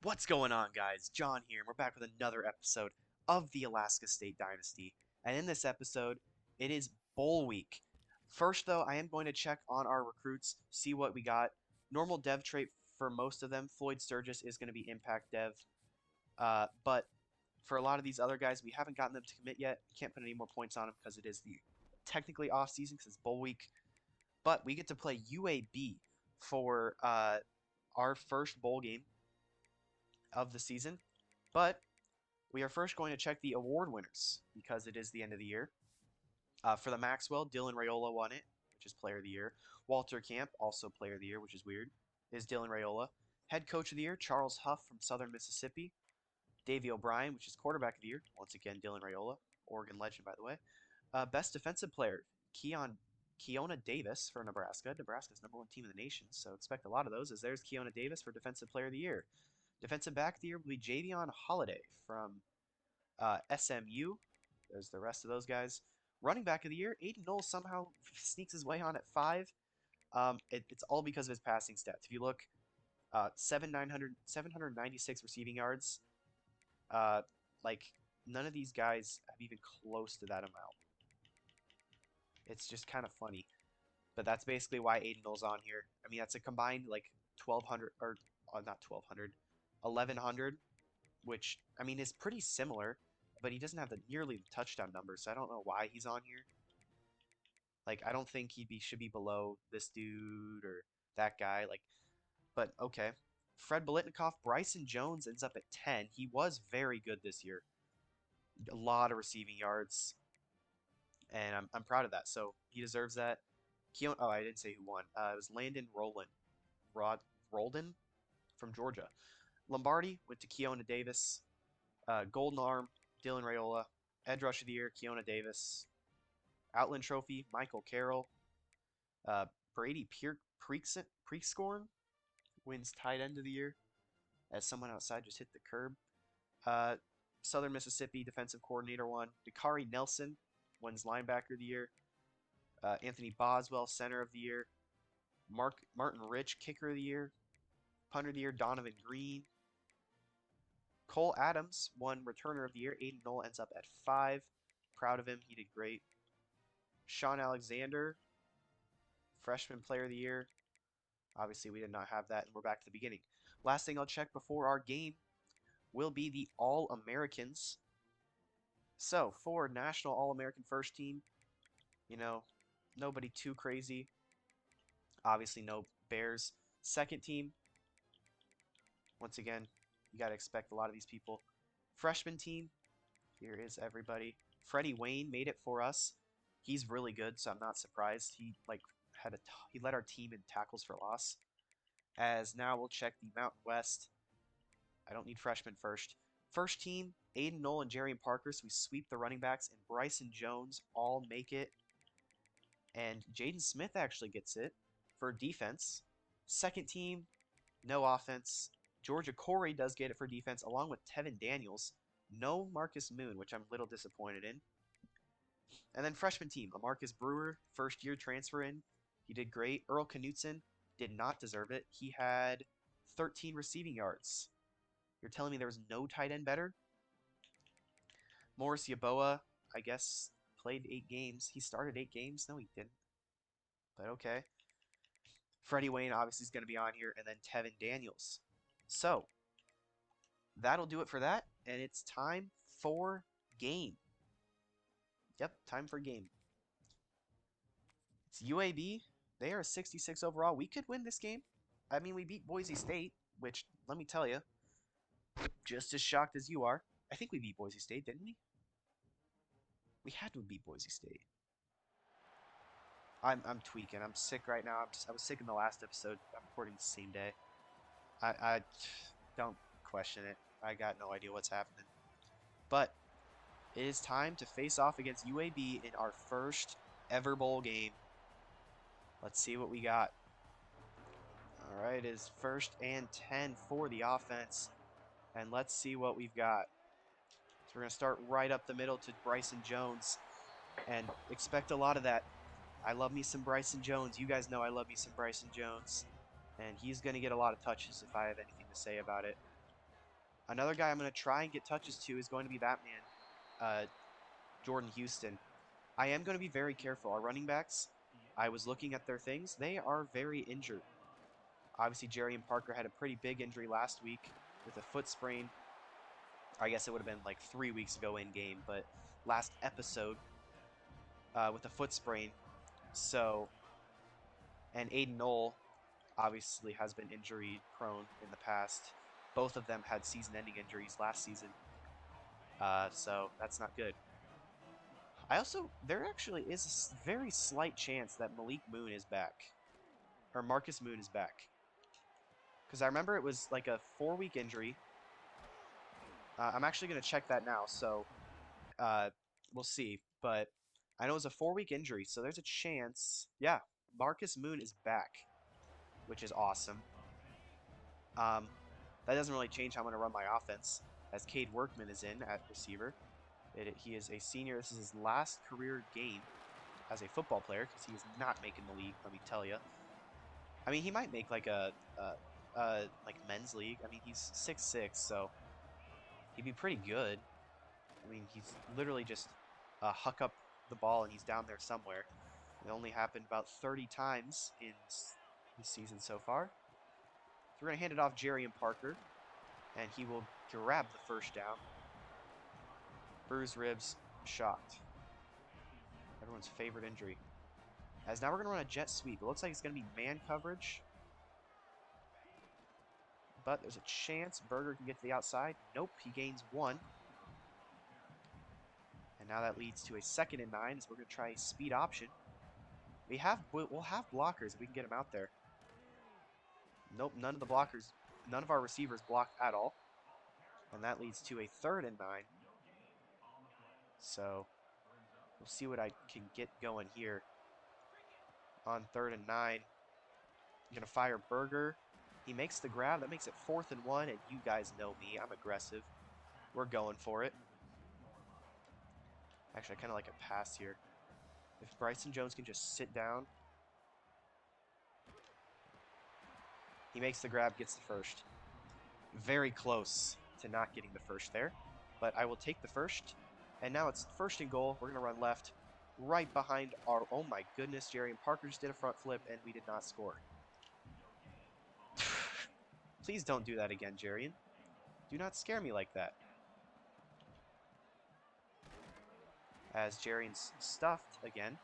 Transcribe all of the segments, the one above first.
What's going on, guys? John here, and we're back with another episode of the Alaska State Dynasty. And in this episode, it is bowl week. First, though, I am going to check on our recruits, see what we got. Normal dev trait for most of them. Floyd Sturgis is going to be impact dev. But for a lot of these other guys, we haven't gotten them to commit yet. Can't put any more points on them because it is the technically off season because it's bowl week. But we get to play UAB for our first bowl game of the season. But we are first going to check the award winners because it is the end of the year. For the Maxwell, Dylan Raiola won it, which is Player of the Year. Walter Camp, also Player of the Year, which is weird, is Dylan Raiola. Head Coach of the Year, Charles Huff from Southern Mississippi. Davey O'Brien, which is Quarterback of the Year, once again Dylan Raiola, Oregon legend by the way. Best Defensive Player, Keona Davis for Nebraska. Nebraska's #1 team in the nation, so expect a lot of those. As there's Keona Davis for Defensive Player of the Year. Defensive back of the year will be Javion Holiday from SMU. There's the rest of those guys. Running back of the year, Aiden Knowles somehow sneaks his way on at 5. It's all because of his passing stats. If you look, 796 receiving yards. Uh, like, none of these guys have even close to that amount. It's just kind of funny. But that's basically why Aiden Knowles on here. I mean, that's a combined, like, 1,200, or not 1,200, 1,100, which, I mean, is pretty similar, but he doesn't have the nearly the touchdown numbers, so I don't know why he's on here. Like, I don't think should be below this dude or that guy. Like, but okay. Fred Bolitnikoff, Bryson Jones ends up at 10. He was very good this year. A lot of receiving yards, and I'm proud of that. So he deserves that. Oh, I didn't say who won. It was Landon Roldan from Georgia. Lombardi went to Keona Davis. Golden Arm, Dylan Raiola. Edge Rush of the Year, Keona Davis. Outland Trophy, Michael Carroll. Uh, Brady Prescorn wins Tight End of the Year as someone outside just hit the curb. Uh, Southern Mississippi Defensive Coordinator won. Dakari Nelson wins Linebacker of the Year. Anthony Boswell, Center of the Year. Martin Rich, Kicker of the Year. Punter of the Year, Donovan Green. Cole Adams won Returner of the Year. Aiden Knoll ends up at 5. Proud of him. He did great. Sean Alexander, Freshman Player of the Year. Obviously, we did not have that, and we're back to the beginning. Last thing I'll check before our game will be the All-Americans. So, for National All-American First Team, you know, nobody too crazy. Obviously, no Bears. Second team, once again, you got to expect a lot of these people. Freshman team, here is everybody. Freddie Wayne made it for us. He's really good, so I'm not surprised. He he led our team in tackles for loss. As now we'll check the Mountain West. I don't need freshmen first. First team, Aiden Knoll and Jarian Parker, so we sweep the running backs, and Bryson Jones all make it. And Jaden Smith actually gets it for defense. Second team, no offense. Georgia Corey does get it for defense, along with Tevin Daniels. No Marcus Moon, which I'm a little disappointed in. And then freshman team, LaMarcus Brewer, first year transfer in. He did great. Earl Knutson did not deserve it. He had 13 receiving yards. You're telling me there was no tight end better? Morris Yaboa, I guess, played 8 games. He started 8 games? No, he didn't. But okay. Freddie Wayne obviously is going to be on here, and then Tevin Daniels. So, that'll do it for that, and it's time for game. Yep, time for game. It's UAB. They are 66 overall. We could win this game. I mean, we beat Boise State, which, let me tell you, just as shocked as you are. I think we beat Boise State, didn't we? We had to beat Boise State. I'm tweaking. I'm sick right now. I was sick in the last episode. I'm recording the same day. I don't question it. I got no idea what's happening. But it is time to face off against UAB in our first ever bowl game. Let's see what we got. All right, it is 1st and 10 for the offense. And let's see what we've got. So we're going to start right up the middle to Bryson Jones and expect a lot of that. I love me some Bryson Jones. You guys know I love me some Bryson Jones. And he's going to get a lot of touches if I have anything to say about it. Another guy I'm going to try and get touches to is going to be that man, Jordan Houston. I am going to be very careful. Our running backs, I was looking at their things. They are very injured. Obviously, Jerry and Parker had a pretty big injury last week with a foot sprain. I guess it would have been like 3 weeks ago in game, but last episode with a foot sprain. So, and Aiden Knoll obviously has been injury prone in the past. Both of them had season-ending injuries last season. So that's not good. There actually is a very slight chance that Malik Moon is back. Or Marcus Moon is back. Because I remember it was like a 4-week injury. I'm actually going to check that now, so we'll see. But I know it was a 4-week injury, so there's a chance. Yeah, Marcus Moon is back, which is awesome. That doesn't really change how I'm going to run my offense, as Cade Workman is in at receiver. He is a senior. This is his last career game as a football player, because he is not making the league, let me tell you. I mean, he might make like a like men's league. I mean, he's 6'6", so he'd be pretty good. I mean, he's literally just huck up the ball and he's down there somewhere. It only happened about 30 times in this season so far. So we're going to hand it off Jerry and Parker, and he will grab the first down. Bruised ribs, shocked. Everyone's favorite injury. As now we're going to run a jet sweep. It looks like it's going to be man coverage. But there's a chance Berger can get to the outside. Nope, he gains 1. And now that leads to a 2nd and 9, as we're going to try a speed option. We'll have blockers if we can get them out there. Nope, none of our receivers blocked at all. And that leads to a 3rd and 9. So we'll see what I can get going here. On 3rd and 9, I'm going to fire Berger. He makes the grab. That makes it 4th and 1, and you guys know me. I'm aggressive. We're going for it. Actually, I kind of like a pass here. If Bryson Jones can just sit down. He makes the grab, gets the first. Very close to not getting the first there. But I will take the first. And now it's 1st and goal. We're going to run left. Right behind our... Oh my goodness, Jerry and Parker just did a front flip, and we did not score. Please don't do that again, Jarian. Do not scare me like that. As Jarian's stuffed again.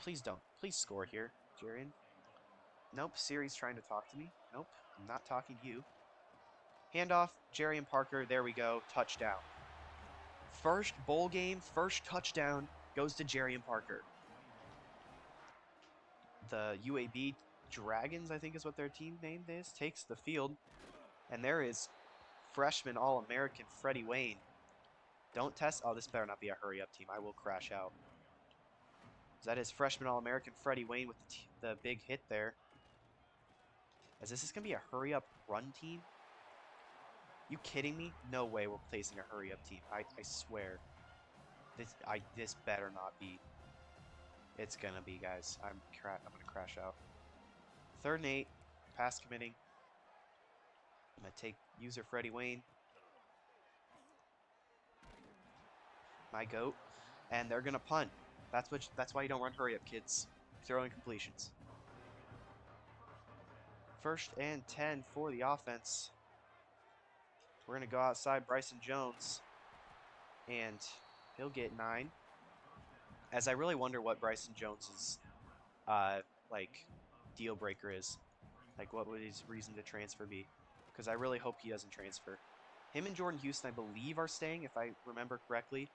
Please don't. Please score here, Jarian. Nope, Siri's trying to talk to me. Nope, I'm not talking to you. Handoff, Jerry and Parker. There we go. Touchdown. First bowl game, first touchdown goes to Jerry and Parker. The UAB Dragons, I think is what their team name is, takes the field. And there is freshman All-American Freddie Wayne. Don't test. Oh, this better not be a hurry-up team. I will crash out. That is freshman All-American Freddie Wayne with the big hit there. Is this going to be a hurry-up run team? You kidding me? No way we're placing a hurry-up team. I swear. This better not be. It's going to be, guys. I'm going to crash out. 3rd and 8. Pass committing. I'm going to take user Freddie Wayne. My goat. And they're going to punt. That's why you don't run hurry-up, kids. Throwing completions. 1st and 10 for the offense. We're going to go outside Bryson Jones. And he'll get 9. As I really wonder what Bryson Jones's deal breaker is. Like, what would his reason to transfer be? Because I really hope he doesn't transfer. Him and Jordan Houston, I believe, are staying, if I remember correctly.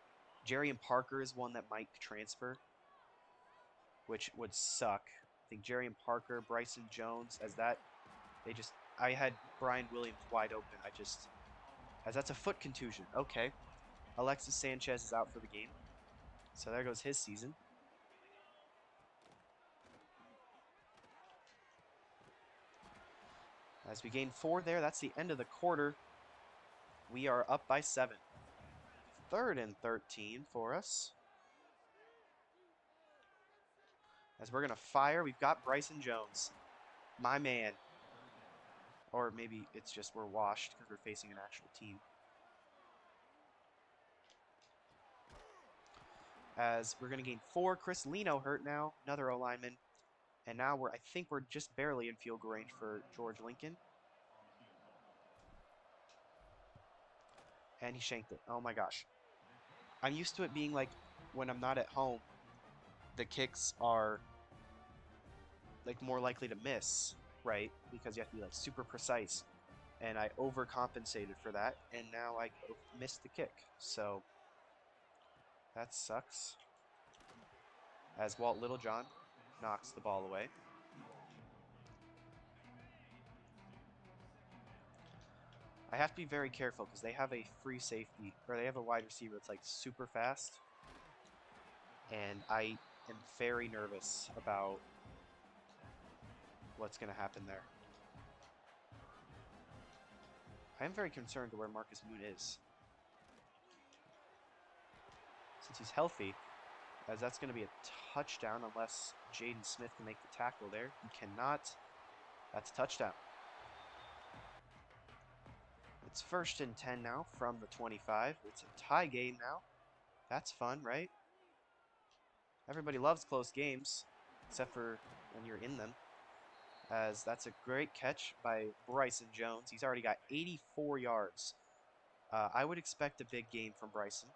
Jerry and Parker is one that might transfer, which would suck. I think Jerry and Parker, Bryson Jones, I had Brian Williams wide open. As that's a foot contusion. Okay. Alexis Sanchez is out for the game. So there goes his season. As we gain 4 there, that's the end of the quarter. We are up by 7. 3rd and 13 for us. As we're going to fire, we've got Bryson Jones. My man. Or maybe it's just we're washed because we're facing an actual team. As we're going to gain 4. Chris Leno hurt now. Another O-lineman. And now I think we're just barely in field goal range for George Lincoln. And he shanked it. Oh my gosh. I'm used to it being like when I'm not at home, the kicks are like more likely to miss, right? Because you have to be like super precise. And I overcompensated for that, and now I missed the kick. So that sucks. As Walt Littlejohn knocks the ball away. I have to be very careful because they have a free safety, or they have a wide receiver that's like super fast. And I am very nervous about what's going to happen there. I am very concerned to where Marcus Moon is. Since he's healthy, as that's going to be a touchdown unless Jaden Smith can make the tackle there. He cannot. That's a touchdown. It's 1st and 10 now from the 25. It's a tie game now. That's fun, right? Everybody loves close games, except for when you're in them. As that's a great catch by Bryson Jones. He's already got 84 yards. I would expect a big game from Bryson.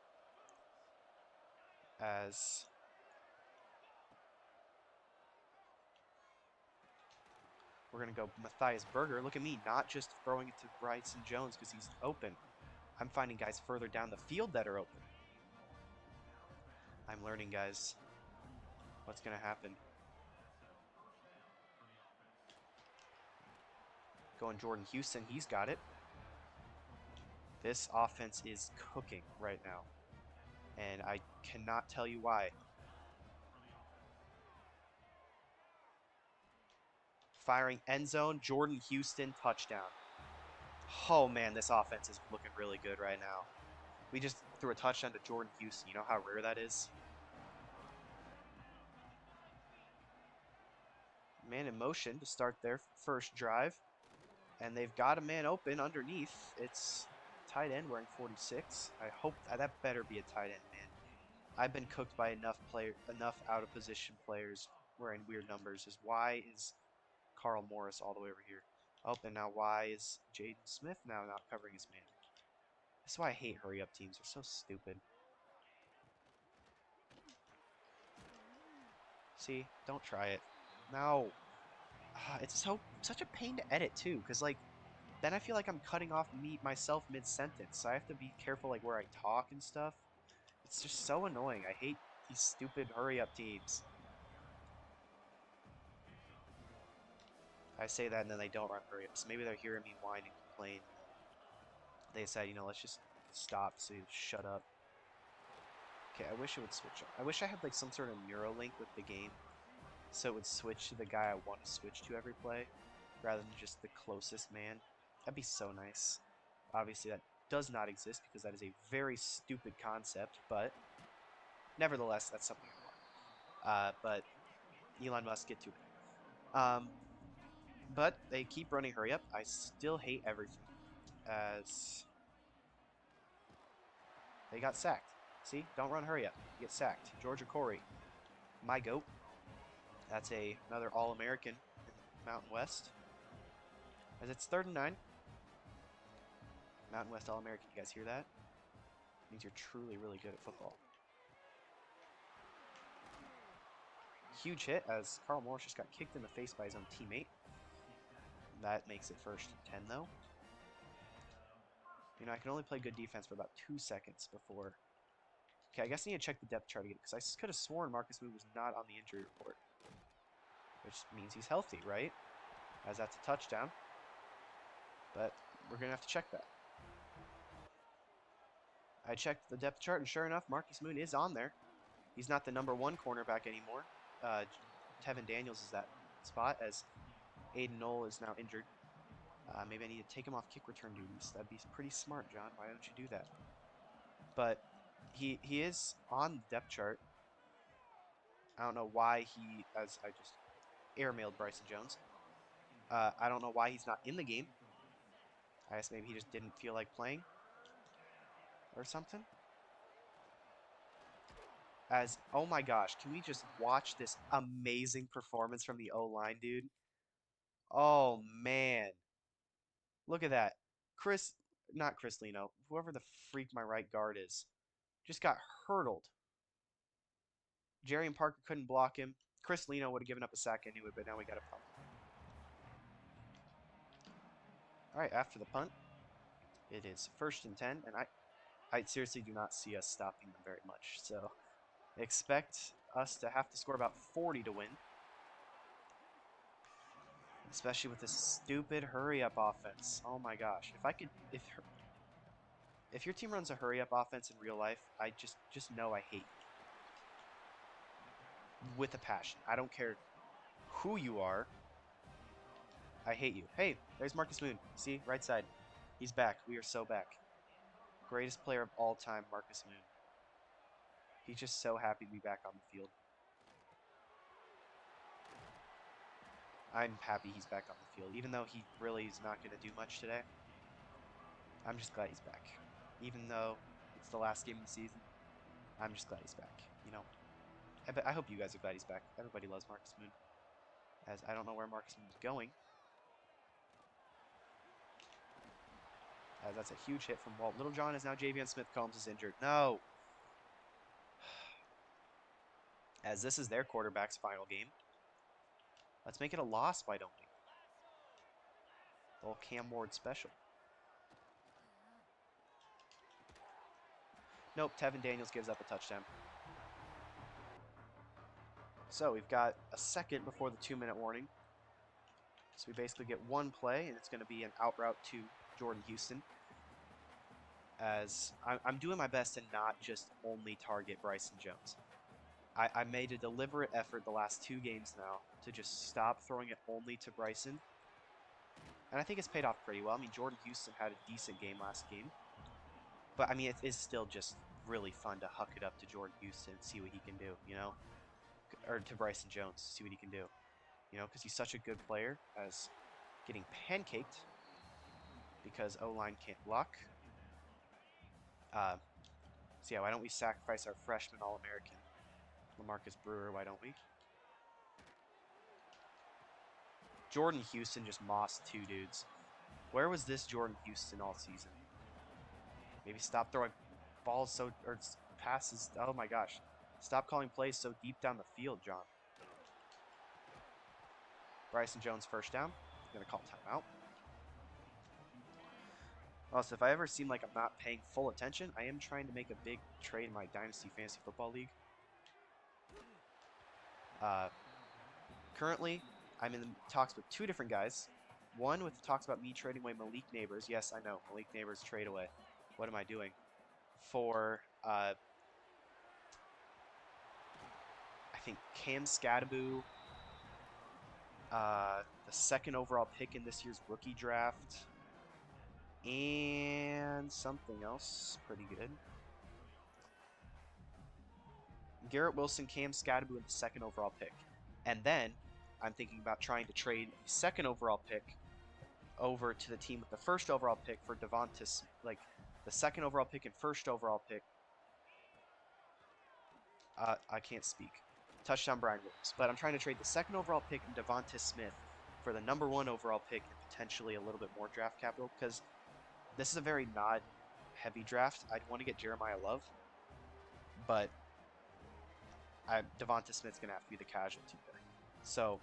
As we're going to go Matthias Berger. Look at me, not just throwing it to Bryson Jones because he's open. I'm finding guys further down the field that are open. I'm learning, guys, what's going to happen. Going Jordan Houston, he's got it. This offense is cooking right now, and I cannot tell you why. Firing end zone, Jordan Houston, touchdown. Oh man, this offense is looking really good right now. We just threw a touchdown to Jordan Houston. You know how rare that is? Man in motion to start their first drive. And they've got a man open underneath. It's tight end wearing 46. I hope that better be a tight end, man. I've been cooked by enough out of position players wearing weird numbers. Why is Carl Morris all the way over here? Oh, and now why is Jaden Smith now not covering his man? That's why I hate hurry up teams. They're so stupid. See, don't try it. No. It's such a pain to edit too, because like then I feel like I'm cutting off myself mid-sentence. So I have to be careful like where I talk and stuff. It's just so annoying. I hate these stupid hurry-up teams. I say that and then they don't run hurry-ups. Maybe they're hearing me whine and complain. They said, you know, let's just stop so you shut up. Okay, I wish it would switch up. I wish I had like some sort of Neuralink with the game, so it would switch to the guy I want to switch to every play, rather than just the closest man. That'd be so nice. Obviously, that does not exist because that is a very stupid concept, but nevertheless, that's something I want. But Elon Musk, get to it. But they keep running hurry up. I still hate everything. As they got sacked. See? Don't run hurry up. You get sacked. Georgia Corey. My goat. That's another All-American in Mountain West. As it's 3rd and 9. Mountain West All-American. You guys hear that? It means you're truly really good at football. Huge hit as Carl Morris just got kicked in the face by his own teammate. That makes it 1st and 10 though. You know, I can only play good defense for about 2 seconds before. Okay, I guess I need to check the depth chart again because I could have sworn Marcus Moon was not on the injury report. Which means he's healthy, right? As that's a touchdown. But we're going to have to check that. I checked the depth chart, and sure enough, Marcus Moon is on there. He's not the #1 cornerback anymore. Tevin Daniels is that spot, as Aiden Knoll is now injured. Maybe I need to take him off kick return duties. That'd be pretty smart, John. Why don't you do that? But he is on the depth chart. I don't know why as I just airmailed Bryson Jones. I don't know why he's not in the game. I guess maybe he just didn't feel like playing or something. Oh my gosh, can we just watch this amazing performance from the O-line, dude? Oh man. Look at that. Chris, not Chris Leno, whoever the freak my right guard is, just got hurdled. Jerry and Parker couldn't block him. Chris Leno would have given up a sack anyway, but now we got a punt. All right, after the punt, it is 1st and 10, and I seriously do not see us stopping them very much. So expect us to have to score about 40 to win, especially with this stupid hurry-up offense. Oh my gosh, if your team runs a hurry-up offense in real life, I just know I hate you with a passion. I don't care who you are. I hate you. Hey, there's Marcus Moon. See, right side. He's back. We are so back. Greatest player of all time, Marcus Moon. He's just so happy to be back on the field. I'm happy he's back on the field, even though he really is not going to do much today. I'm just glad he's back. Even though it's the last game of the season, I'm just glad he's back. You know, I hope you guys are glad he's back. Everybody loves Marcus Moon. As I don't know where Marcus Moon is going. As that's a huge hit from Walt Littlejohn, as now Javion Smith-Combs is injured. No! As this is their quarterback's final game. Let's make it a loss, why don't we? The old Cam Ward special. Nope, Tevin Daniels gives up a touchdown. So we've got a second before the 2-minute warning. So we basically get one play, and it's going to be an out route to Jordan Houston. As I'm doing my best to not just only target Bryson Jones. I made a deliberate effort the last 2 games now to just stop throwing it only to Bryson. And I think it's paid off pretty well. I mean, Jordan Houston had a decent game last game. But, I mean, it is still just really fun to huck it up to Jordan Houston and see what he can do, you know? Or to Bryson Jones, see what he can do. You know, because he's such a good player as getting pancaked because O-line can't block. So, yeah, why don't we sacrifice our freshman All-American, LaMarcus Brewer, why don't we? Jordan Houston just mossed 2 dudes. Where was this Jordan Houston all season? Maybe stop throwing balls or passes. Oh my gosh. Stop calling plays so deep down the field, John. Bryson Jones 1st down. I'm going to call timeout. Also, if I ever seem like I'm not paying full attention, I am trying to make a big trade in my Dynasty Fantasy Football League. Currently, I'm in talks with 2 different guys. One with talks about me trading away Malik Neighbors. Yes, I know, Malik Neighbors trade away. What am I doing? For, I think Cam Scadaboo, the 2nd overall pick in this year's rookie draft, and something else pretty good. Garrett Wilson, Cam Scadaboo, and the 2nd overall pick. And then I'm thinking about trying to trade the 2nd overall pick over to the team with the 1st overall pick for Devontis, like the 2nd overall pick and 1st overall pick. I can't speak. Touchdown Brian Williams. But I'm trying to trade the 2nd overall pick and Devontis Smith for the number 1 overall pick and potentially a little bit more draft capital because this is a very nod-heavy draft. I'd want to get Jeremiah Love, but Devonta Smith's going to have to be the casualty there. So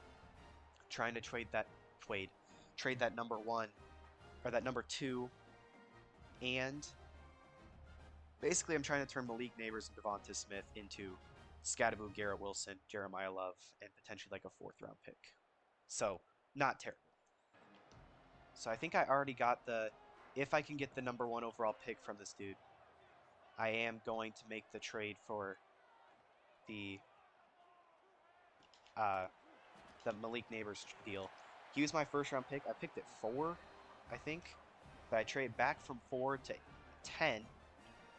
trying to trade that number 1 or that number 2, and basically I'm trying to turn Malik Neighbors and Devonta Smith into Scadaboo, Garrett Wilson, Jeremiah Love, and potentially like a 4th round pick. So not terrible. So I think I already got if I can get the number 1 overall pick from this dude, I am going to make the trade for the Malik Neighbors deal. He was my 1st round pick. I picked at 4, I think, but I traded back from 4 to 10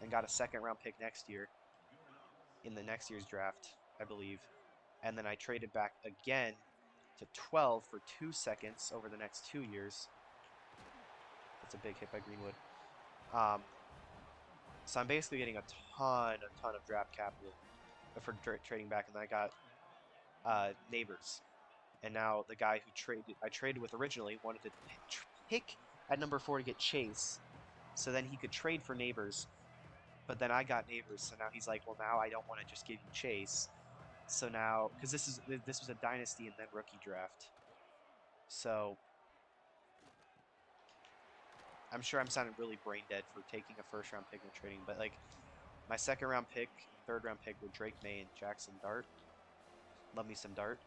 and got a 2nd round pick next year in the next year's draft, I believe. And then I traded back again to 12 for 2 seconds over the next 2 years. That's a big hit by Greenwood. Um, so I'm basically getting a ton of draft capital for trading back, and then I got Neighbors. And now the guy who I traded with originally wanted to pick at number 4 to get Chase, so then he could trade for Neighbors. But then I got Neighbors, so now he's like, well, now I don't want to just give you Chase. So now, because this was a Dynasty and then rookie draft, so I'm sure I'm sounding really brain dead for taking a first-round pick and trading, but like my second-round pick and third-round pick were Drake May and Jackson Dart. Love me some Dart.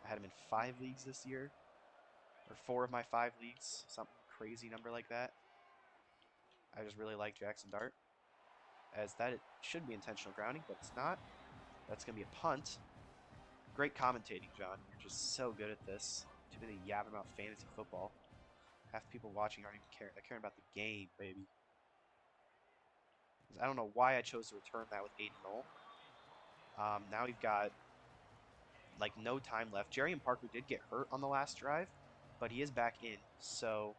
I had him in 5 leagues this year, or 4 of my 5 leagues, some crazy number like that. I just really like Jackson Dart, as that it should be intentional grounding, but it's not. That's going to be a punt. Great commentating, John. You're just so good at this. Too busy yapping about fantasy football. Half the people watching aren't even caring. They're caring about the game, baby. I don't know why I chose to return that with Aiden Knoll. Now we've got like no time left. Jerry and Parker did get hurt on the last drive, but he is back in, so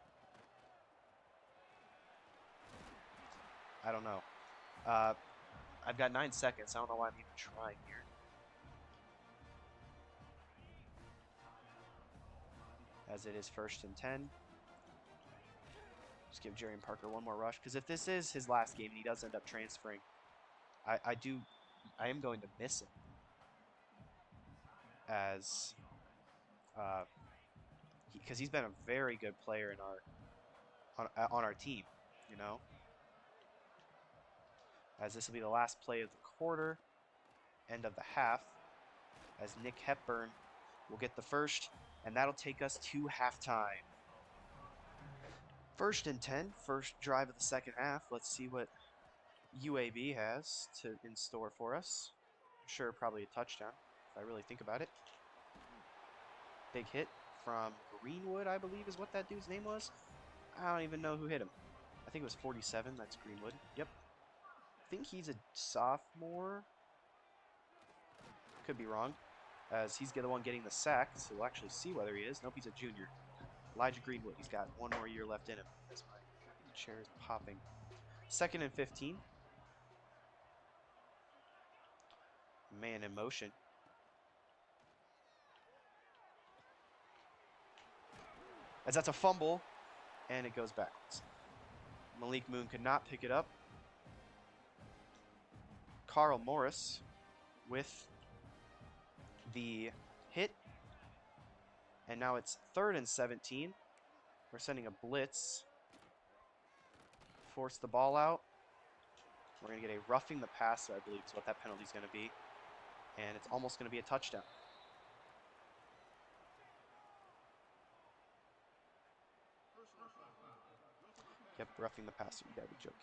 I don't know. I've got 9 seconds. I don't know why I'm even trying here. As it is 1st and 10. Just give Jerry and Parker one more rush, because if this is his last game and he does end up transferring, I am going to miss him, as because he's been a very good player in on our team, you know. As this will be the last play of the quarter, end of the half, as Nick Hepburn will get the first, and that'll take us to halftime. 1st and 10, first drive of the second half. Let's see what UAB has in store for us. I'm sure probably a touchdown, if I really think about it. Big hit from Greenwood, I believe is what that dude's name was. I don't even know who hit him. I think it was 47. That's Greenwood. Yep. I think he's a sophomore. Could be wrong, as he's the one getting the sack, so we'll actually see whether he is. Nope, he's a junior. Elijah Greenwood. He's got 1 more year left in him. As my chair is popping. 2nd and 15. Man in motion. As that's a fumble, and it goes backwards. Malik Moon could not pick it up. Carl Morris with the hit. And now it's 3rd and 17. We're sending a blitz. Force the ball out. We're going to get a roughing the passer, I believe is what that penalty is going to be. And it's almost going to be a touchdown. Yep, roughing the passer. You gotta be joking.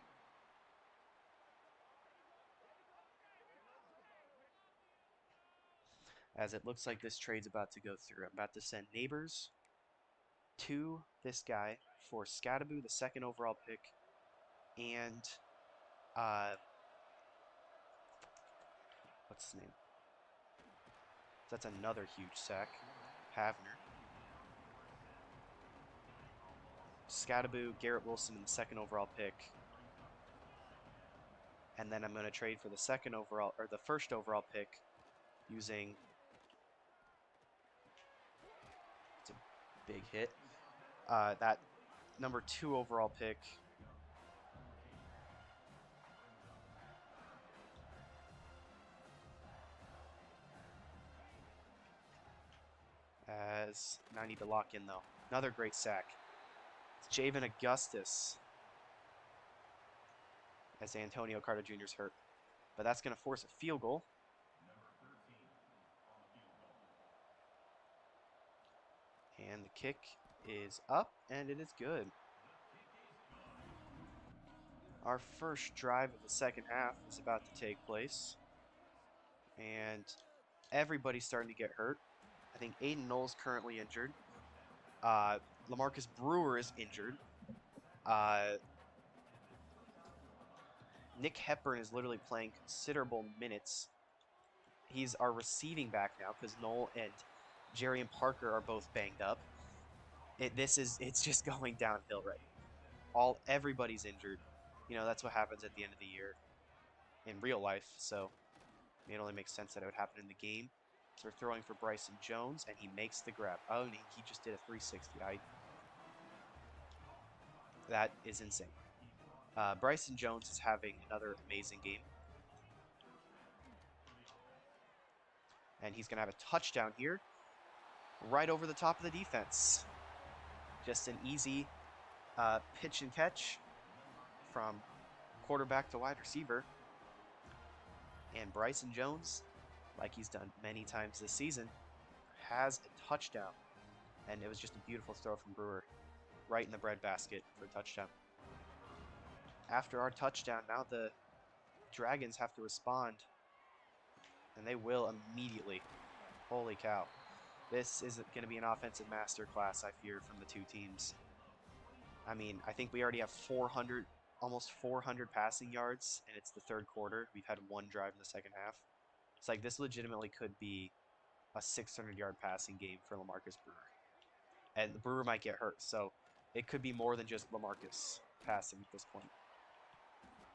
As it looks like this trade's about to go through. I'm about to send Neighbors to this guy for Scadaboo, the 2nd overall pick, and what's his name? That's another huge sack. Havner. Scadaboo, Garrett Wilson in the 2nd overall pick. And then I'm going to trade for the 2nd overall, or the 1st overall pick, using, it's a big hit, that number 2 overall pick. As now I need to lock in though. Another great sack. It's Javen Augustus, as Antonio Carter Jr. is hurt. But that's going to force a field goal. And the kick is up, and it is good. Our first drive of the second half is about to take place. And everybody's starting to get hurt. I think Aiden Knoll's currently injured. LaMarcus Brewer is injured. Nick Hepburn is literally playing considerable minutes. He's our receiving back now because Knoll and Jerry and Parker are both banged up. It's just going downhill right now. Everybody's injured. You know, that's what happens at the end of the year in real life, so it only makes sense that it would happen in the game. So we're throwing for Bryson Jones, and he makes the grab. Oh, and he just did a 360. That is insane. Bryson Jones is having another amazing game. And he's going to have a touchdown here, right over the top of the defense. Just an easy pitch and catch from quarterback to wide receiver. And Bryson Jones, like he's done many times this season, has a touchdown. And it was just a beautiful throw from Brewer, right in the breadbasket for a touchdown. After our touchdown, now the Dragons have to respond. And they will immediately. Holy cow. This is going to be an offensive masterclass, I fear, from the two teams. I mean, I think we already have almost 400 passing yards, and it's the third quarter. We've had one drive in the second half. It's like this legitimately could be a 600-yard passing game for LaMarcus Brewer. And the Brewer might get hurt, so it could be more than just LaMarcus passing at this point.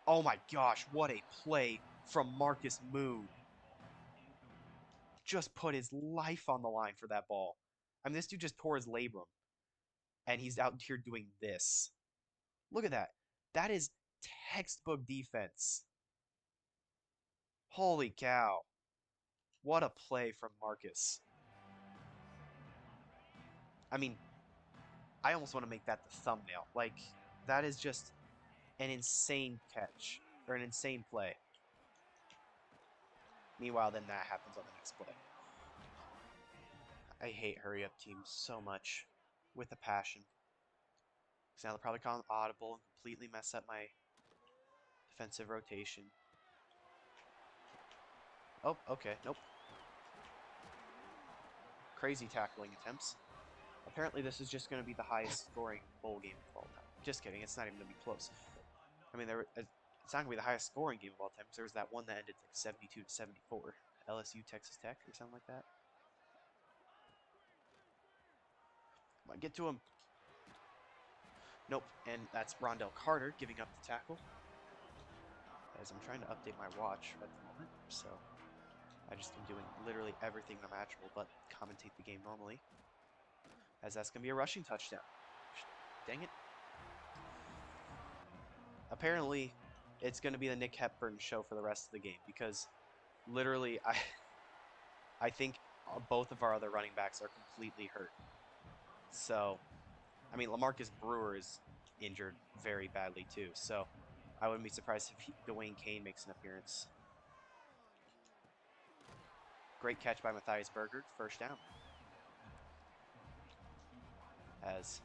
Oh my gosh, what a play from Marcus Moon. Just put his life on the line for that ball. I mean, this dude just tore his labrum. And he's out here doing this. Look at that. That is textbook defense. Holy cow. What a play from Marcus. I mean, I almost want to make that the thumbnail. Like, that is just an insane catch. Or an insane play. Meanwhile, then that happens on the next play. I hate hurry-up teams so much. With a passion. Because now they'll probably call an audible and completely mess up my defensive rotation. Oh, okay. Nope. Crazy tackling attempts. Apparently this is just going to be the highest scoring bowl game of all time. Just kidding. It's not even going to be close. I mean, it's not going to be the highest scoring game of all time. Because there was that one that ended like 72-74. LSU, Texas Tech, or something like that. Come on, get to him. Nope. And that's Rondell Carter giving up the tackle. As I'm trying to update my watch at the moment. So I just am doing literally everything imaginable but commentate the game normally. As that's going to be a rushing touchdown. Dang it. Apparently, it's going to be the Nick Hepburn show for the rest of the game because literally I think both of our other running backs are completely hurt. So, I mean, LaMarcus Brewer is injured very badly too. So, I wouldn't be surprised if Dwayne Kane makes an appearance. Great catch by Matthias Berger, first down. As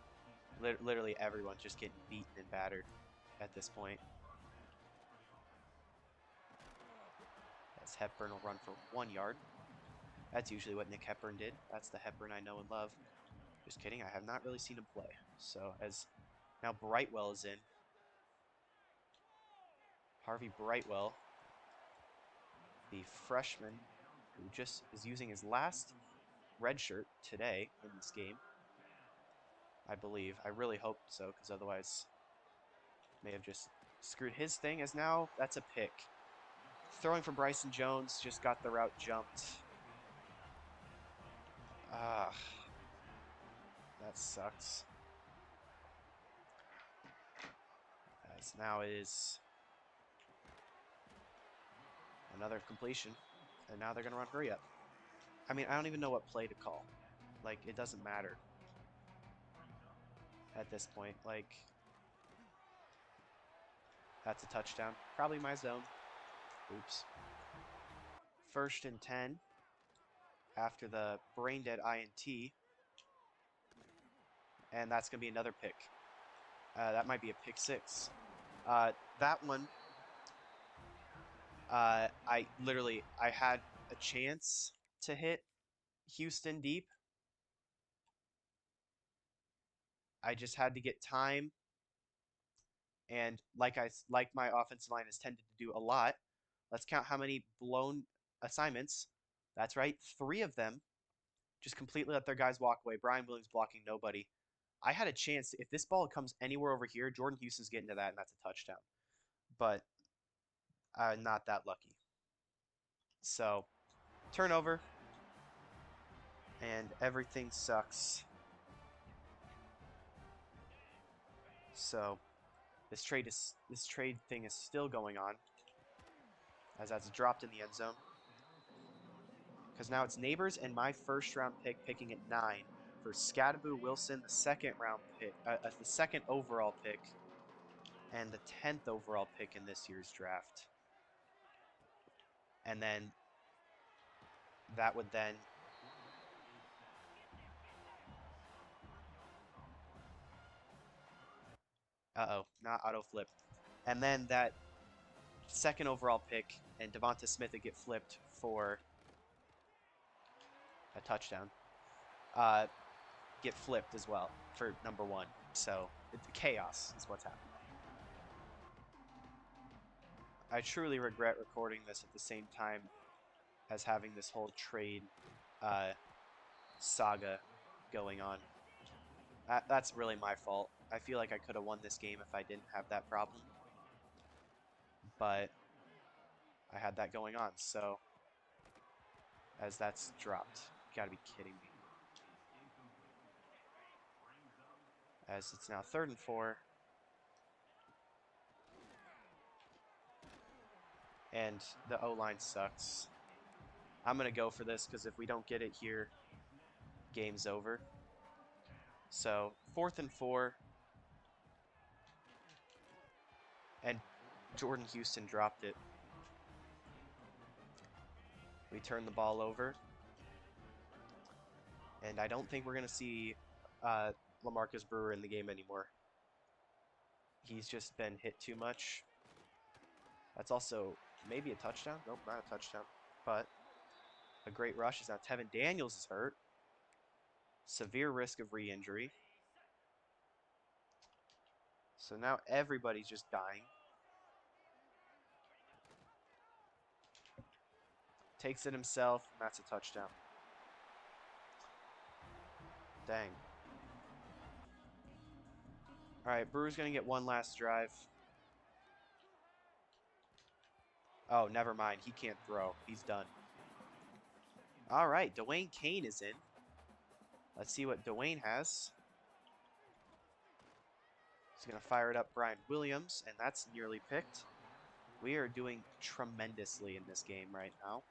literally everyone's just getting beaten and battered at this point. As Hepburn will run for 1 yard. That's usually what Nick Hepburn did. That's the Hepburn I know and love. Just kidding, I have not really seen him play. So as now Brightwell is in. Harvey Brightwell, the freshman who just is using his last red shirt today in this game. I believe. I really hope so, because otherwise may have just screwed his thing, as now that's a pick. Throwing for Bryson Jones, just got the route jumped. Ah, that sucks. As now it is another completion, and now they're going to run hurry up. I mean, I don't even know what play to call. Like, it doesn't matter at this point. Like, that's a touchdown. Probably my zone. Oops. 1st and 10 after the brain dead INT. And that's going to be another pick. That might be a pick 6. That one, I had a chance to hit Houston deep. I just had to get time. And like my offensive line has tended to do a lot. Let's count how many blown assignments. That's right, 3 of them. Just completely let their guys walk away. Brian Williams blocking nobody. I had a chance. If this ball comes anywhere over here, Jordan Houston's getting to that, and that's a touchdown. But not that lucky. So, turnover, and everything sucks. So, this trade thing is still going on, as that's dropped in the end zone. Because now it's Neighbors and my first round pick picking at 9 for Scadaboo Wilson, the second round pick, the second overall pick, and the 10th overall pick in this year's draft. And then that would then not auto flip. And then that second overall pick and Devonta Smith would get flipped for a touchdown. Get flipped as well for number 1. So chaos is what's happening. I truly regret recording this at the same time as having this whole trade saga going on. That's really my fault. I feel like I could have won this game if I didn't have that problem. But I had that going on, so as that's dropped. You gotta be kidding me. As it's now 3rd and 4. And the O-line sucks. I'm gonna go for this because if we don't get it here, game's over. So 4th and 4. And Jordan Houston dropped it. We turn the ball over. And I don't think we're going to see LaMarcus Brewer in the game anymore. He's just been hit too much. That's also maybe a touchdown. Nope, not a touchdown. But a great rush is now Tevin Daniels is hurt. Severe risk of re-injury. So now everybody's just dying. Takes it himself, and that's a touchdown. Dang. All right, Brewer's going to get one last drive. Oh, never mind. He can't throw. He's done. All right, Dwayne Kane is in. Let's see what Dwayne has. He's going to fire it up Brian Williams, and that's nearly picked. We are doing tremendously in this game right now.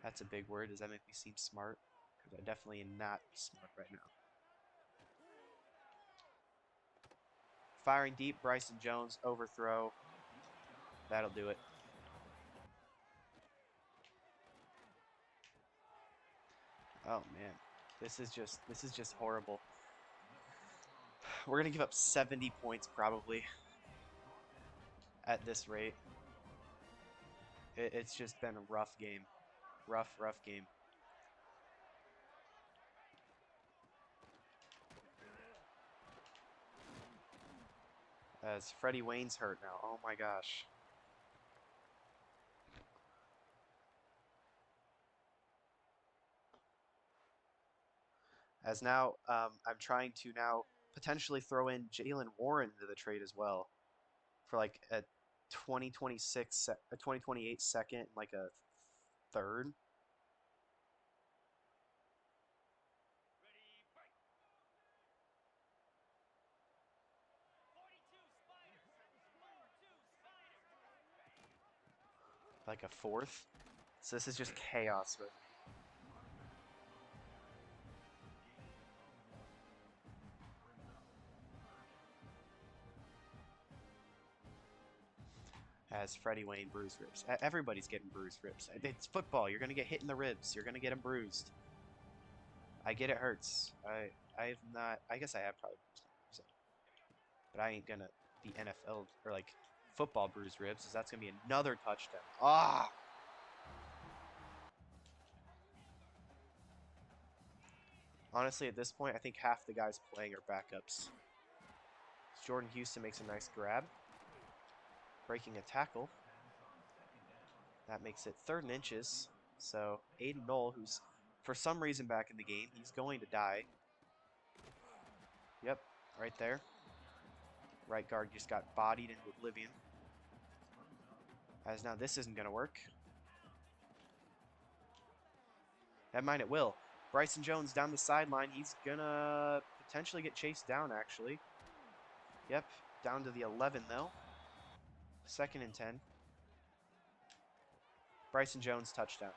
That's a big word. Does that make me seem smart? Because I definitely am not smart right now. Firing deep, Bryson Jones, overthrow. That'll do it. Oh man, this is just horrible. We're gonna give up 70 points probably at this rate. It's just been a rough game. Rough game. As Freddie Wayne's hurt now. Oh my gosh. As now, I'm trying to now potentially throw in Jalen Warren into the trade as well. For like a 2026, a 2028 second, like a 3rd. Like a 4th. So this is just chaos with me. As Freddie Wayne bruised ribs. Everybody's getting bruised ribs. It's football. You're going to get hit in the ribs. You're going to get them bruised. I get it hurts. I have not. I guess I have probably bruised my ribs. But I ain't going to be NFL or like football bruised ribs, because that's going to be another touchdown. Ah! Honestly, at this point, I think half the guys playing are backups. Jordan Houston makes a nice grab. Breaking a tackle. That makes it 3rd and inches. So Aiden Knoll, who's for some reason back in the game, he's going to die. right there. Right guard just got bodied into oblivion. As now this isn't going to work. Never mind, it will. Bryson Jones down the sideline. He's going to potentially get chased down, actually. Yep, down to the 11, though. 2nd and 10. Bryson Jones, touchdown.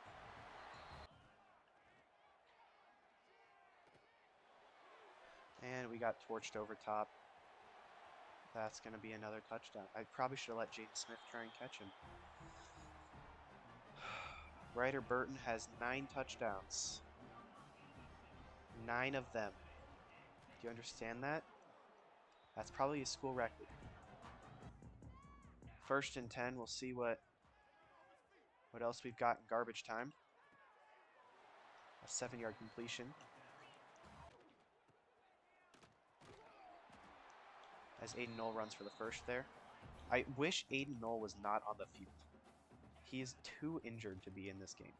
And we got torched over top. That's going to be another touchdown. I probably should have let Jaden Smith try and catch him. Ryder Burton has 9 touchdowns. 9 of them. Do you understand that? That's probably a school record. 1st and 10. We'll see what else we've got in garbage time. A 7-yard completion. As Aiden Knoll runs for the first there. I wish Aiden Knoll was not on the field. He is too injured to be in this game.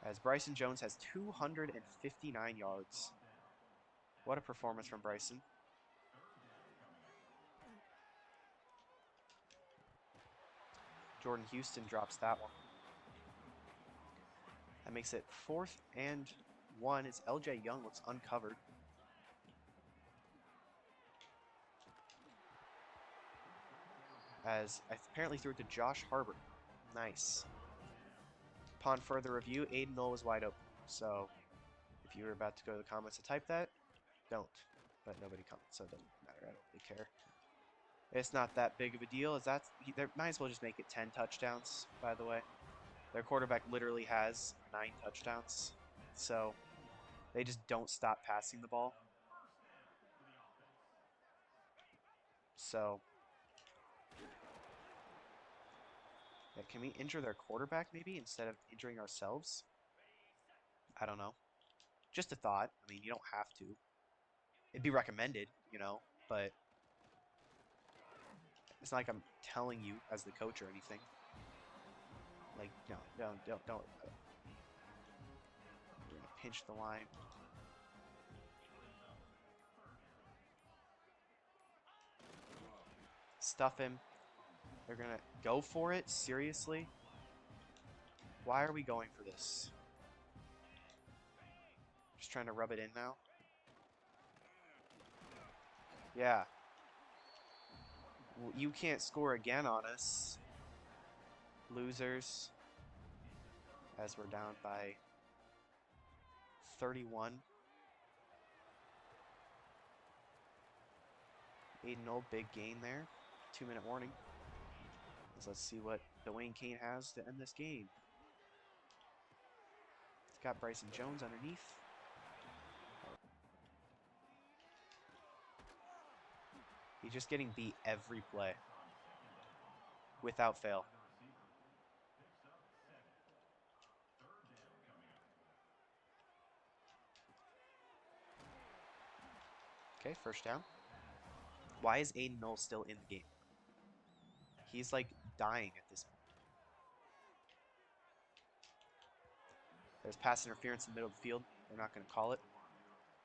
As Bryson Jones has 259 yards. What a performance from Bryson. Jordan Houston drops that one. That makes it 4th and 1 as LJ Young looks uncovered. As I apparently threw it to Josh Harbor. Nice. Upon further review, Aiden Knoll was wide open. So if you were about to go to the comments to type that, don't. But nobody comments, so it doesn't matter. I don't really care. It's not that big of a deal. As they might as well just make it 10 touchdowns, by the way. Their quarterback literally has 9 touchdowns. So they just don't stop passing the ball. So yeah, can we injure their quarterback maybe instead of injuring ourselves? I don't know. Just a thought. I mean, you don't have to. It'd be recommended, you know, but it's not like I'm telling you as the coach or anything. Like, no, don't. We're gonna pinch the line. Stuff him. They're gonna go for it? Seriously? Why are we going for this? Just trying to rub it in now. Yeah. Well, you can't score again on us. Losers. As we're down by 31. Aiden Knoll, big gain there. 2-minute warning. Let's see what Dwayne Kane has to end this game. It's got Bryson Jones underneath. He's just getting beat every play. Without fail. Okay, first down. Why is Aiden Knoll still in the game? He's like dying at this point. There's pass interference in the middle of the field. They're not going to call it.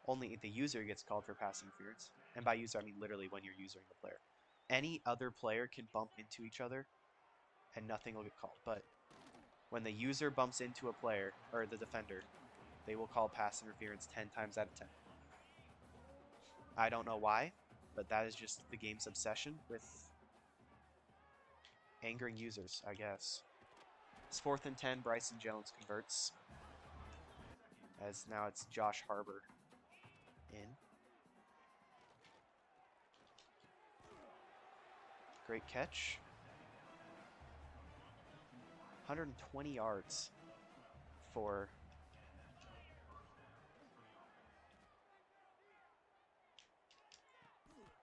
Only the user gets called for pass interference. And by user, I mean literally when you're using the player. Any other player can bump into each other and nothing will get called. But when the user bumps into a player, or the defender, they will call pass interference 10 times out of 10. I don't know why, but that is just the game's obsession with angering users, I guess. It's 4th and 10. Bryson Jones converts. As now it's Josh Harbor in. Great catch. 120 yards for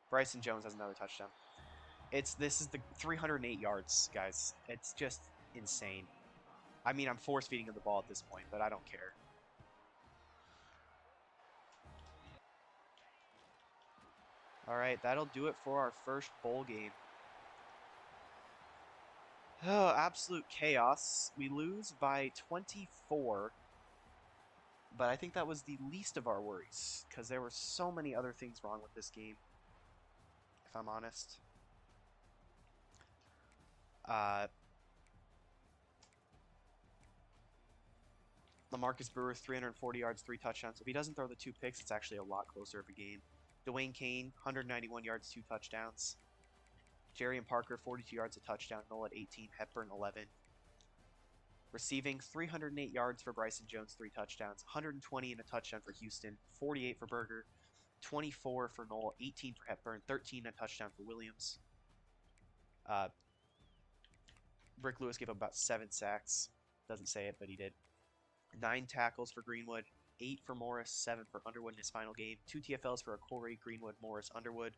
Bryson Jones has another touchdown. This is the 308 yards, guys. It's just insane. I mean, I'm force feeding him the ball at this point, but I don't care. All right, that'll do it for our first bowl game. Oh, absolute chaos. We lose by 24. But I think that was the least of our worries because there were so many other things wrong with this game, if I'm honest. Uh, LaMarcus Brewer, 340 yards, 3 touchdowns. If he doesn't throw the 2 picks, it's actually a lot closer of a game. Dwayne Kane, 191 yards, 2 touchdowns. Jerry and Parker, 42 yards, a touchdown. Noel at 18, Hepburn 11. Receiving, 308 yards for Bryson Jones, 3 touchdowns. 120 and a touchdown for Houston. 48 for Berger. 24 for Noel. 18 for Hepburn. 13 and a touchdown for Williams. Rick Lewis gave up about 7 sacks. Doesn't say it, but he did. 9 tackles for Greenwood. 8 for Morris. 7 for Underwood in his final game. 2 TFLs for Corey, Greenwood, Morris, Underwood.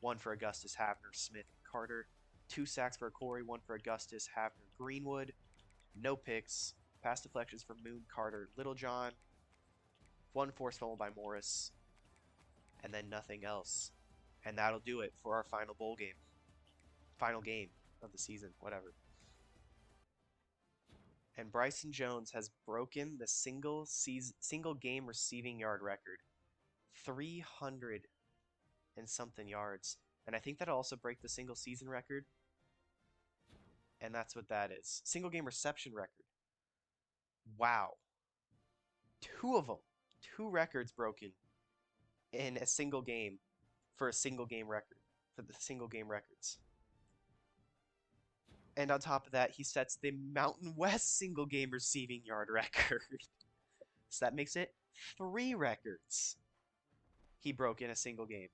1 for Augustus, Havner, Smith, Carter. 2 sacks for Corey. 1 for Augustus, Havner, Greenwood. No picks. Pass deflections for Moon, Carter, Littlejohn. 1 forced fumble by Morris. And then nothing else. And that'll do it for our final bowl game. Final game of the season, whatever. And Bryson Jones has broken the single game receiving yard record. 300 and something yards. And I think that'll also break the single season record. And that's what that is. Single game reception record. Wow. 2 of them. 2 records broken in a single game for a single game record. For the single game records. And on top of that, he sets the Mountain West single game receiving yard record. So that makes it 3 records he broke in a single game.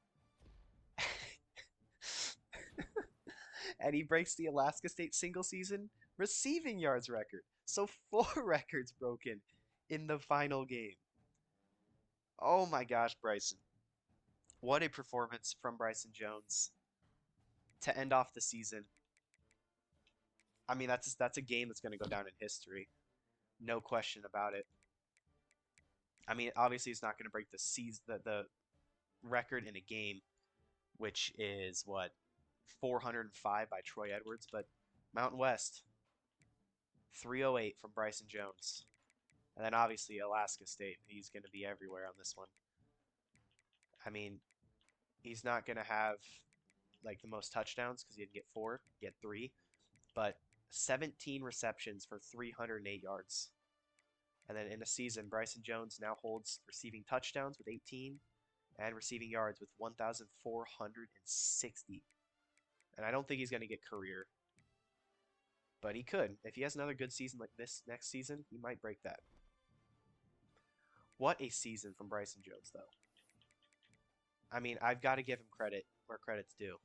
And he breaks the Alaska State single season receiving yards record. So 4 records broken in the final game. Oh my gosh, Bryson. What a performance from Bryson Jones to end off the season. I mean, that's a game that's going to go down in history. No question about it. I mean, obviously it's not going to break the record in a game, which is what, 405 by Troy Edwards, but Mountain West, 308 from Bryson Jones. And then obviously Alaska State, he's going to be everywhere on this one. I mean, he's not going to have like the most touchdowns because he didn't get 4, he had 3, but 17 receptions for 308 yards. And then in a season, Bryson Jones now holds receiving touchdowns with 18 and receiving yards with 1,460. And I don't think he's going to get career, but he could. If he has another good season like this next season, he might break that. What a season from Bryson Jones, though. I mean, I've got to give him credit where credit's due.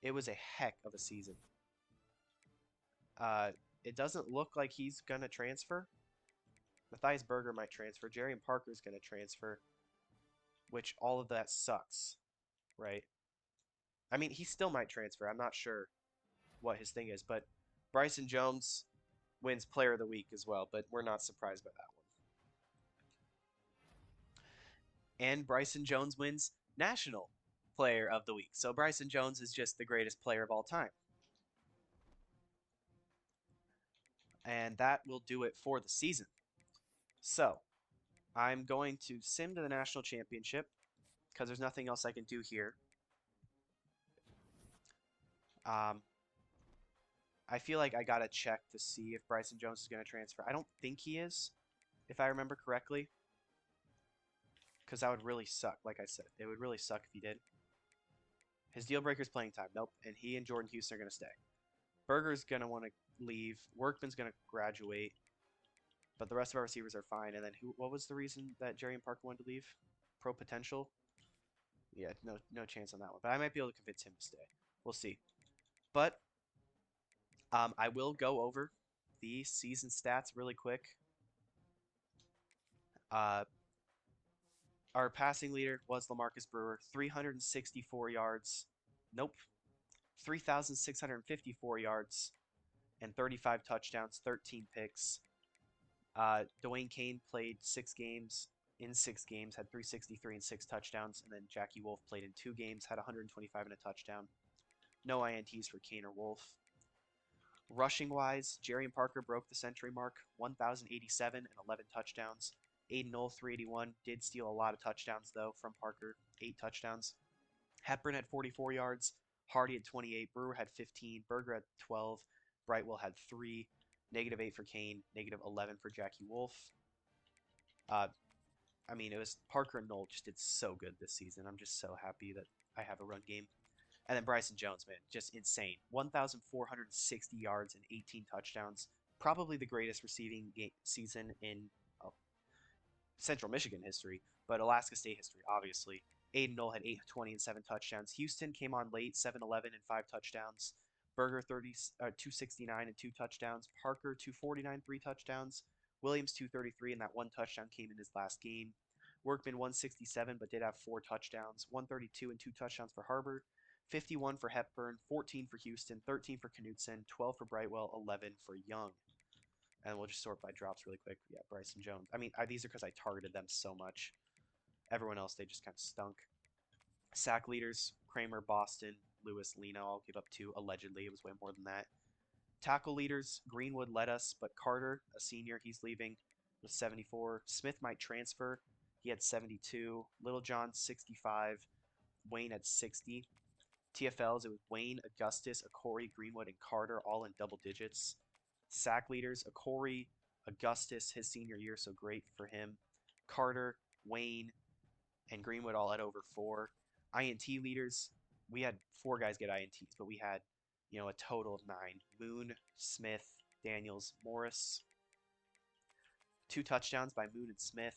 It was a heck of a season. It doesn't look like he's going to transfer. Matthias Berger might transfer. Jerry and Parker's going to transfer, which all of that sucks, right? I mean, he still might transfer. I'm not sure what his thing is, but Bryson Jones wins Player of the Week as well, but we're not surprised by that one. And Bryson Jones wins National Player of the Week. So Bryson Jones is just the greatest player of all time. And that will do it for the season. So, I'm going to sim to the national championship because there's nothing else I can do here. I feel like I got to check to see if Bryson Jones is going to transfer. I don't think he is, if I remember correctly, because that would really suck, like I said. It would really suck if he did. His deal breaker's playing time. Nope. And he and Jordan Houston are going to stay. Berger's going to want to leave. Workman's going to graduate. But the rest of our receivers are fine. And then what was the reason that Jerry and Parker wanted to leave? Pro potential? Yeah, no chance on that one. But I might be able to convince him to stay. We'll see. But I will go over the season stats really quick. Our passing leader was LaMarcus Brewer, 364 yards. Nope. 3,654 yards and 35 touchdowns, 13 picks. Dwayne Kane played 6 games. In 6 games, had 363 and 6 touchdowns. And then Jackie Wolf played in 2 games, had 125 and a touchdown. No INTs for Kane or Wolf. Rushing wise, Jerry and Parker broke the century mark, 1,087 and 11 touchdowns. Aiden Knoll, 381. Did steal a lot of touchdowns, though, from Parker. 8 touchdowns. Hepburn had 44 yards. Hardy had 28. Brewer had 15. Berger had 12. Brightwell had 3. -8 for Kane. -11 for Jackie Wolf. Uh, I mean, it was Parker and Knoll just did so good this season. I'm just so happy that I have a run game. And then Bryson Jones, man, just insane. 1,460 yards and 18 touchdowns. Probably the greatest receiving season in uh, Central Michigan history, but Alaska State history, obviously. Aiden Knoll had 820 and 7 touchdowns. Houston came on late, 711 and 5 touchdowns. Berger 269 and 2 touchdowns. Parker 249, 3 touchdowns. Williams 233 and that 1 touchdown came in his last game. Workman 167 but did have 4 touchdowns. 132 and 2 touchdowns for Harbor. 51 for Hepburn, 14 for Houston, 13 for Knutson, 12 for Brightwell, 11 for Young. And we'll just sort by drops really quick. Yeah, Bryson Jones. I mean, these are because I targeted them so much. Everyone else, they just kind of stunk. Sack leaders, Kramer, Boston, Lewis, Leno. I'll give up 2. Allegedly, it was way more than that. Tackle leaders, Greenwood led us, but Carter, a senior, he's leaving with 74. Smith might transfer. He had 72. Littlejohn, 65. Wayne had 60. TFLs, it was Wayne, Augustus, Akori, Greenwood, and Carter, all in double digits. Sack leaders, Akori, Augustus, his senior year, so great for him. Carter, Wayne, and Greenwood all at over 4. INT leaders, we had 4 guys get INTs, but we had, a total of 9. Moon, Smith, Daniels, Morris. 2 touchdowns by Moon and Smith.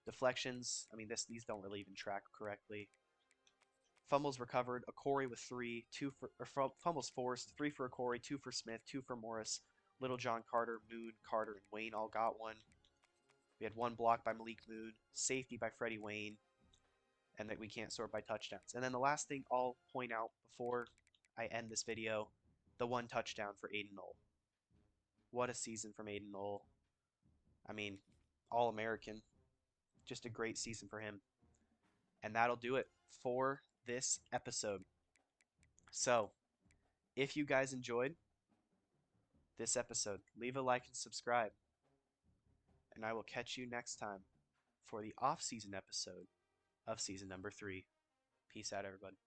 Deflections, I mean, these don't really even track correctly. Fumbles recovered, Akori with 3, fumbles forced, 3 for Akori, 2 for Smith, 2 for Morris. Littlejohn, Carter, Moon, Carter, and Wayne all got 1. We had 1 block by Malik Moon, safety by Freddie Wayne, and that we can't sort by touchdowns. And then the last thing I'll point out before I end this video, the 1 touchdown for Aiden Knoll. What a season from Aiden Knoll. I mean, All-American. Just a great season for him. And that'll do it for this episode. So, if you guys enjoyed this episode, leave a like and subscribe. And I will catch you next time for the off-season episode of season number 3. Peace out, everybody.